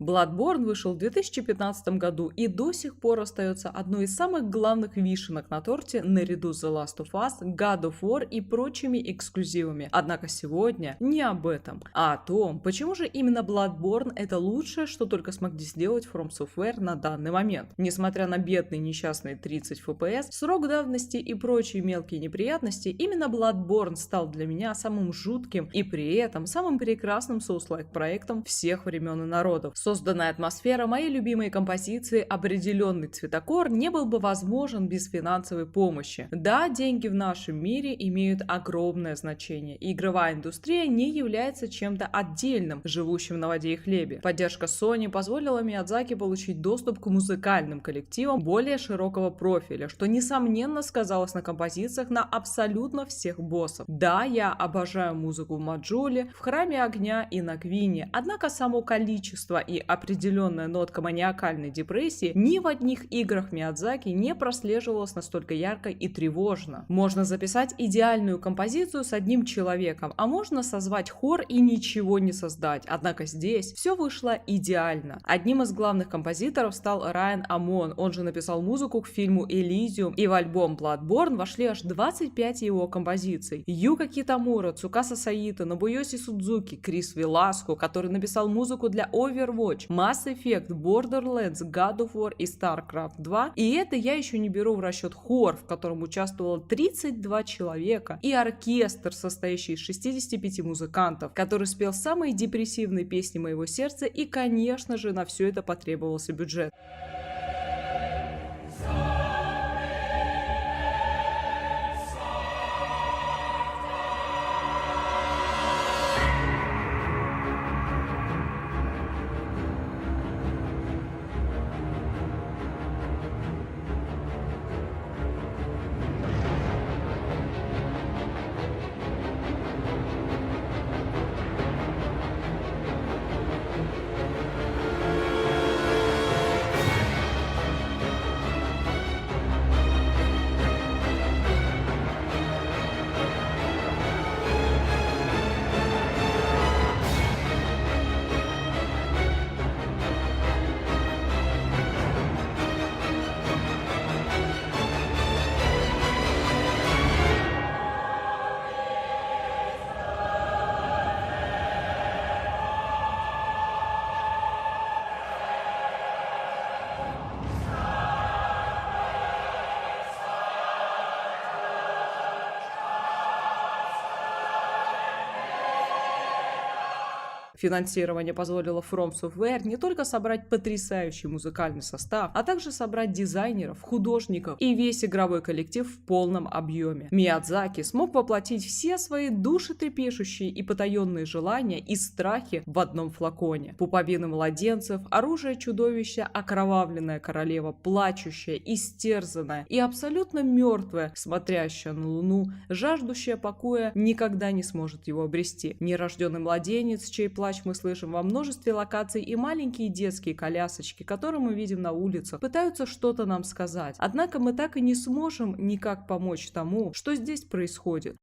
Bloodborne вышел в 2015 году и до сих пор остается одной из самых главных вишенок на торте наряду с The Last of Us, God of War и прочими эксклюзивами. Однако сегодня не об этом, а о том, почему же именно Bloodborne это лучшее, что только смогли сделать From Software на данный момент. Несмотря на бедные несчастные 30 FPS, срок давности и прочие мелкие неприятности, именно Bloodborne стал для меня самым жутким и при этом самым прекрасным Souls-like проектом всех времен и народов. Созданная атмосфера, мои любимые композиции, определенный цветокор не был бы возможен без финансовой помощи. Да, деньги в нашем мире имеют огромное значение, и игровая индустрия не является чем-то отдельным, живущим на воде и хлебе. Поддержка Sony позволила Миядзаки получить доступ к музыкальным коллективам более широкого профиля, что несомненно сказалось на композициях на абсолютно всех боссов. Да, я обожаю музыку в Маджуле, в Храме Огня и на Квине, однако само количество и определенная нотка маниакальной депрессии ни в одних играх Миядзаки не прослеживалась настолько ярко и тревожно. Можно записать идеальную композицию с одним человеком, а можно созвать хор и ничего не создать, однако здесь все вышло идеально. Одним из главных композиторов стал Райан Амон, он же написал музыку к фильму Elysium, и в альбом Bloodborne вошли аж 25 его композиций. Юка Китамура, Цукаса Саито, Нобуёси Судзуки, Крис Веласко, который написал музыку для Overwatch, Mass Effect, Borderlands, God of War и StarCraft 2. И это я еще не беру в расчет хор, в котором участвовало 32 человека, и оркестр, состоящий из 65 музыкантов, который спел самые депрессивные песни моего сердца, и, конечно же, на все это потребовался бюджет. Финансирование позволило From Software не только собрать потрясающий музыкальный состав, а также собрать дизайнеров, художников и весь игровой коллектив в полном объеме. Миядзаки смог воплотить все свои душетрепещущие и потаенные желания и страхи в одном флаконе. Пуповины младенцев, оружие чудовища, окровавленная королева, плачущая, истерзанная и абсолютно мертвая, смотрящая на луну, жаждущая покоя, никогда не сможет его обрести. Нерожденный младенец, чей плач мы слышим во множестве локаций, и маленькие детские колясочки, которые мы видим на улицах, пытаются что-то нам сказать. Однако мы так и не сможем никак помочь тому, что здесь происходит.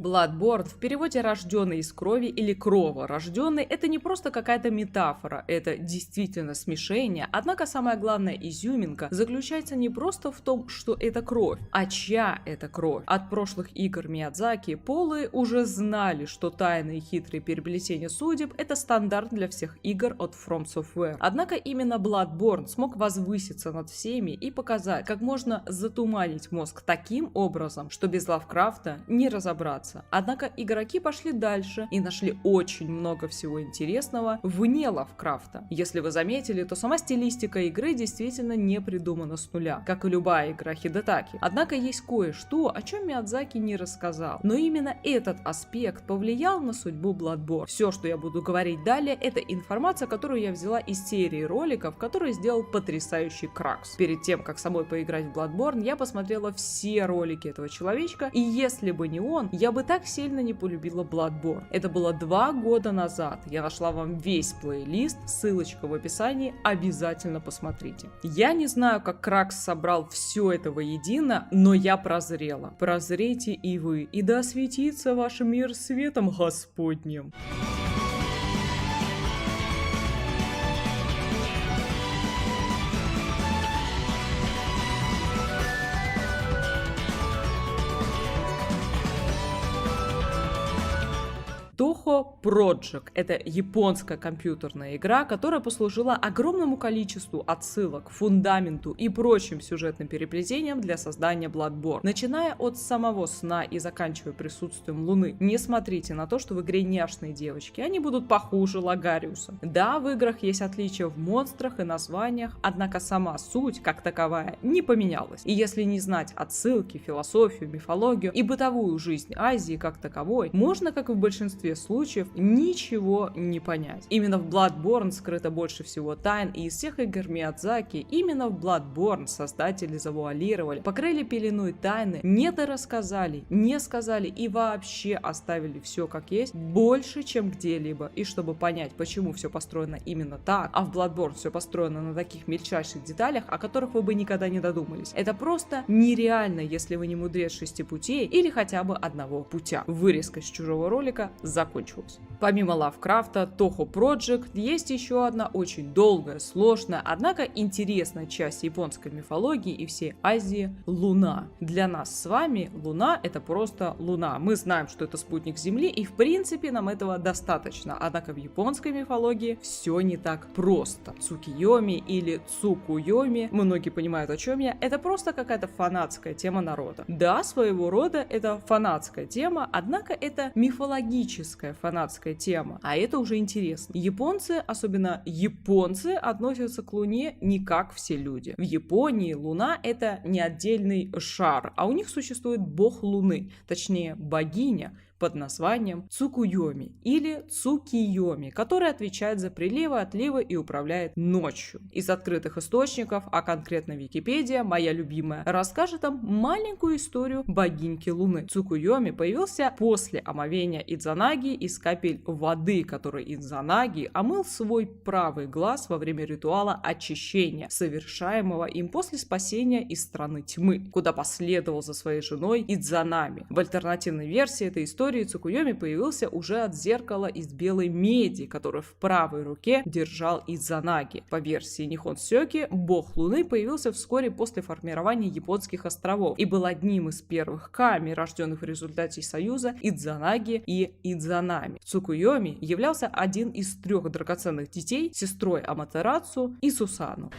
Bloodborne в переводе «рожденный из крови» или «кроворожденный» — это не просто какая-то метафора, это действительно смешение, однако самая главная изюминка заключается не просто в том, что это кровь, а чья это кровь. От прошлых игр Миядзаки полы уже знали, что тайные и хитрые переплетения судеб — это стандарт для всех игр от From Software. Однако именно Bloodborne смог возвыситься над всеми и показать, как можно затуманить мозг таким образом, что без Лавкрафта не разобраться. Однако игроки пошли дальше и нашли очень много всего интересного вне Лавкрафта. Если вы заметили, то сама стилистика игры действительно не придумана с нуля, как и любая игра Хидетаки. Однако есть кое-что, о чем Миядзаки не рассказал. Но именно этот аспект повлиял на судьбу Bloodborne. Все, что я буду говорить далее, это информация, которую я взяла из серии роликов, которые сделал потрясающий Кракс. Перед тем, как самой поиграть в Bloodborne, я посмотрела все ролики этого человечка, и если бы не он, я бы так сильно не полюбила Bloodborne. Это было 2 года назад. Я нашла вам весь плейлист, ссылочка в описании, обязательно посмотрите. Я не знаю, как Кракс собрал все это воедино, но я прозрела. Прозрейте и вы, и да осветится ваш мир светом Господним. Toho Project. Это японская компьютерная игра, которая послужила огромному количеству отсылок, фундаменту и прочим сюжетным переплетениям для создания Bloodborne, начиная от самого сна и заканчивая присутствием Луны. Не смотрите на то, что в игре няшные девочки, они будут похуже Лагариуса. Да, в играх есть отличия в монстрах и названиях, однако сама суть, как таковая, не поменялась. И если не знать отсылки, философию, мифологию и бытовую жизнь Азии как таковой, можно, как и в большинстве случаев, ничего не понять. Именно в Bloodborne скрыто больше всего тайн, и из всех игр Миядзаки именно в Bloodborne создатели завуалировали, покрыли пеленой тайны, не дорассказали, не сказали и вообще оставили все как есть больше, чем где-либо. И чтобы понять, почему все построено именно так, а в Bloodborne все построено на таких мельчайших деталях, о которых вы бы никогда не додумались. Это просто нереально, если вы не мудрец 6 путей или хотя бы одного путя. Вырезка из чужого ролика закончилась. Помимо Лавкрафта, Toho Project есть еще одна очень долгая, сложная, однако интересная часть японской мифологии и всей Азии — Луна. Для нас с вами Луна — это просто Луна. Мы знаем, что это спутник Земли, и в принципе нам этого достаточно. Однако в японской мифологии все не так просто. Цукиёми или Цукуёми, многие понимают, о чем я, это просто какая-то фанатская тема народа. Да, своего рода это фанатская тема, однако это мифологическая фанатская тема, а это уже интересно. Японцы, особенно японцы, относятся к Луне не как все люди. В Японии Луна — это не отдельный шар, а у них существует бог Луны, точнее богиня, под названием Цукуёми или Цукиёми, который отвечает за приливы, отливы и управляет ночью. Из открытых источников, а конкретно Википедия, моя любимая, расскажет нам маленькую историю богиньки Луны. Цукуёми появился после омовения Идзанаги из капель воды, который Идзанаги омыл свой правый глаз во время ритуала очищения, совершаемого им после спасения из страны тьмы, куда последовал за своей женой Идзанами. В альтернативной версии этой истории Цукуёми появился уже от зеркала из белой меди, которое в правой руке держал Идзанаги. По версии Нихон Сёки, бог Луны появился вскоре после формирования японских островов и был одним из первых ками, рожденных в результате союза Идзанаги и Идзанами. Цукуёми являлся один из 3 драгоценных детей, сестрой Аматерацу и Сусану.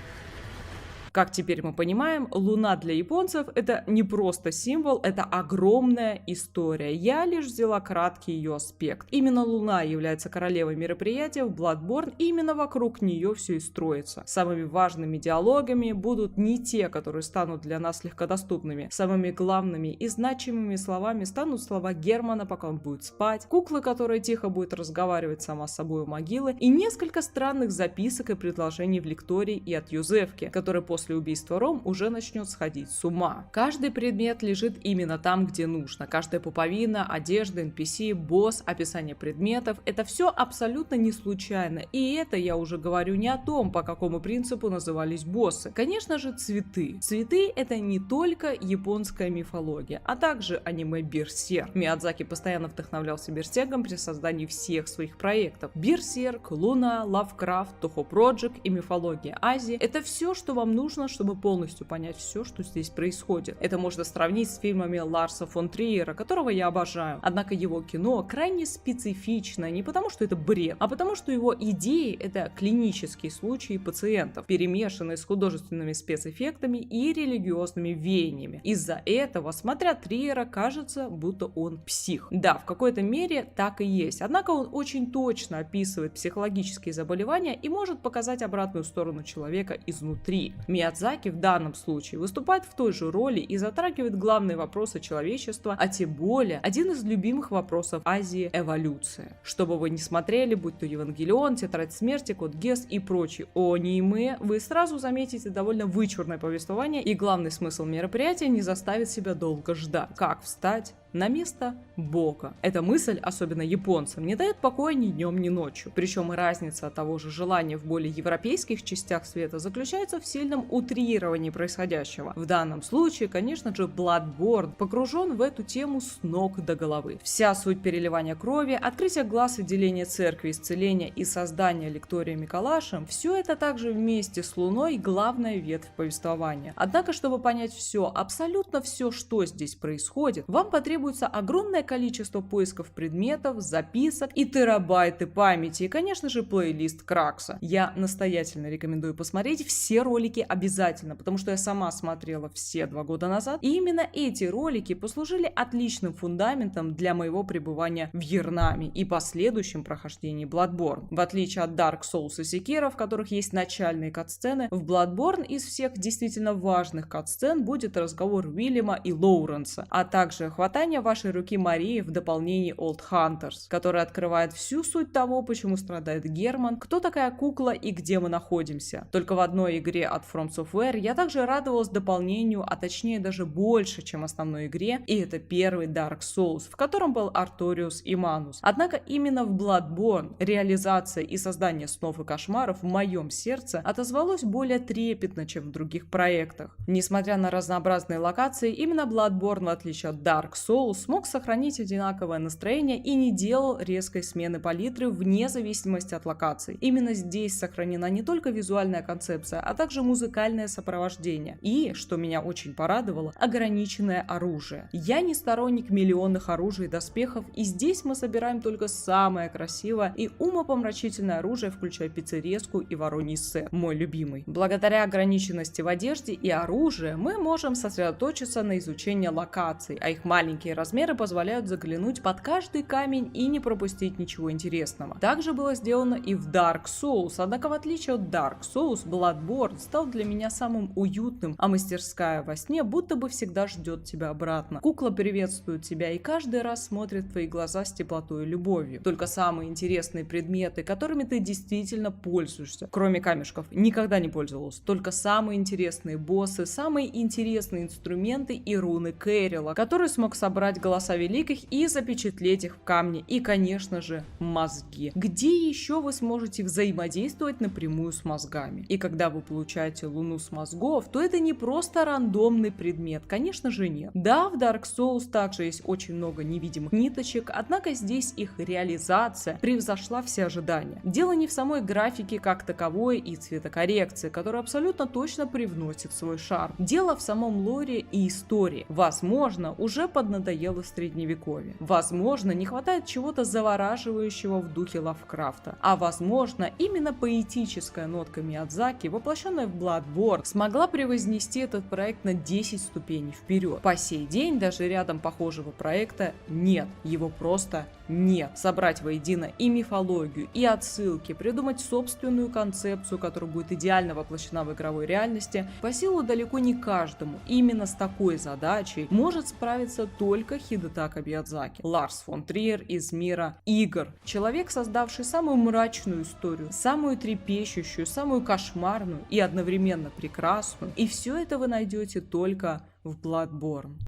Как теперь мы понимаем, Луна для японцев — это не просто символ, это огромная история. Я лишь взяла краткий ее аспект. Именно Луна является королевой мероприятия в Bloodborne, и именно вокруг нее все и строится. Самыми важными диалогами будут не те, которые станут для нас легкодоступными. Самыми главными и значимыми словами станут слова Германа, пока он будет спать, куклы, которая тихо будет разговаривать сама с собой у могилы, и несколько странных записок и предложений в лектории и от Юзефки, который после убийства Ром уже начнет сходить с ума. Каждый предмет лежит именно там, где нужно. Каждая пуповина, одежда, NPC, босс, описание предметов — это все абсолютно не случайно. И это я уже говорю не о том, по какому принципу назывались боссы. Конечно же, цветы. Цветы — это не только японская мифология, а также аниме Берсерк. Миядзаки постоянно вдохновлялся Берсерком при создании всех своих проектов. Берсерк, Луна, Лавкрафт, Toho Project и мифология Азии — это все, что вам нужно, чтобы полностью понять все, что здесь происходит. Это можно сравнить с фильмами Ларса фон Триера, которого я обожаю. Однако его кино крайне специфичное не потому, что это бред, а потому, что его идеи — это клинические случаи пациентов, перемешанные с художественными спецэффектами и религиозными веяниями. Из-за этого, смотря Триера, кажется, будто он псих. Да, в какой-то мере так и есть. Однако он очень точно описывает психологические заболевания и может показать обратную сторону человека изнутри. Миядзаки в данном случае выступает в той же роли и затрагивает главные вопросы человечества, а тем более один из любимых вопросов Азии — эволюция. Что бы вы ни смотрели, будь то Евангелион, Тетрадь смерти, Код Гесс и прочие аниме, вы сразу заметите довольно вычурное повествование, и главный смысл мероприятия не заставит себя долго ждать. Как встать на место Бога. Эта мысль, особенно японцам, не дает покоя ни днем, ни ночью. Причем и разница от того же желания в более европейских частях света заключается в сильном утрировании происходящего. В данном случае, конечно же, Bloodborne погружен в эту тему с ног до головы. Вся суть переливания крови, открытие глаз и деление церкви, исцеления и создания лектория Миколашем — все это также вместе с Луной главная ветвь повествования. Однако, чтобы понять все, абсолютно все, что здесь происходит, вам потребуется потребуется огромное количество поисков предметов, записок и терабайты памяти, и, конечно же, плейлист Кракса. Я настоятельно рекомендую посмотреть все ролики обязательно, потому что я сама смотрела все 2 года назад, и именно эти ролики послужили отличным фундаментом для моего пребывания в Йернаме и последующем прохождении Bloodborne. В отличие от Dark Souls и Sekiro, в которых есть начальные катсцены, в Bloodborne из всех действительно важных катсцен будет разговор Уильяма и Лоуренса, а также хватание вашей руки Марии в дополнении Old Hunters, который открывает всю суть того, почему страдает Герман, кто такая кукла и где мы находимся. Только в одной игре от From Software я также радовалась дополнению, а точнее даже больше, чем основной игре, и это первый Dark Souls, в котором был Арториус и Манус. Однако именно в Bloodborne реализация и создание снов и кошмаров в моем сердце отозвалось более трепетно, чем в других проектах. Несмотря на разнообразные локации, именно Bloodborne, в отличие от Dark Souls, смог сохранить одинаковое настроение и не делал резкой смены палитры вне зависимости от локаций. Именно здесь сохранена не только визуальная концепция, а также музыкальное сопровождение. И, что меня очень порадовало, ограниченное оружие. Я не сторонник миллионных оружий и доспехов, и здесь мы собираем только самое красивое и умопомрачительное оружие, включая пиццерезку и вороний сет, мой любимый. Благодаря ограниченности в одежде и оружии мы можем сосредоточиться на изучении локаций, а их маленькие размеры позволяют заглянуть под каждый камень и не пропустить ничего интересного. Также было сделано и в Dark Souls, однако в отличие от Dark Souls, Bloodborne стал для меня самым уютным, а мастерская во сне будто бы всегда ждет тебя обратно. Кукла приветствует тебя и каждый раз смотрит в твои глаза с теплотой и любовью. Только самые интересные предметы, которыми ты действительно пользуешься, кроме камешков, никогда не пользовалась. Только самые интересные боссы, самые интересные инструменты и руны Кэрила, который смог собрать голоса великих и запечатлеть их в камне. И, конечно же, мозги. Где еще вы сможете взаимодействовать напрямую с мозгами? И когда вы получаете луну с мозгов, то это не просто рандомный предмет, конечно же нет. Да, в Dark Souls также есть очень много невидимых ниточек, однако здесь их реализация превзошла все ожидания. Дело не в самой графике как таковой и цветокоррекции, которая абсолютно точно привносит свой шарм. Дело в самом лоре и истории. Возможно, уже поднадоело средневековье. Возможно, не хватает чего-то завораживающего в духе Лавкрафта. А возможно, именно поэтическая нотка Миядзаки, воплощенная в Bloodborne, смогла превознести этот проект на 10 ступеней вперед. По сей день даже рядом похожего проекта нет. Его просто нет. Собрать воедино и мифологию, и отсылки, придумать собственную концепцию, которая будет идеально воплощена в игровой реальности, по силу далеко не каждому. Именно с такой задачей может справиться только Хидетака Миядзаки. Ларс фон Триер из мира игр. Человек, создавший самую мрачную историю, самую трепещущую, самую кошмарную и одновременно прекрасную. И все это вы найдете только в Bloodborne.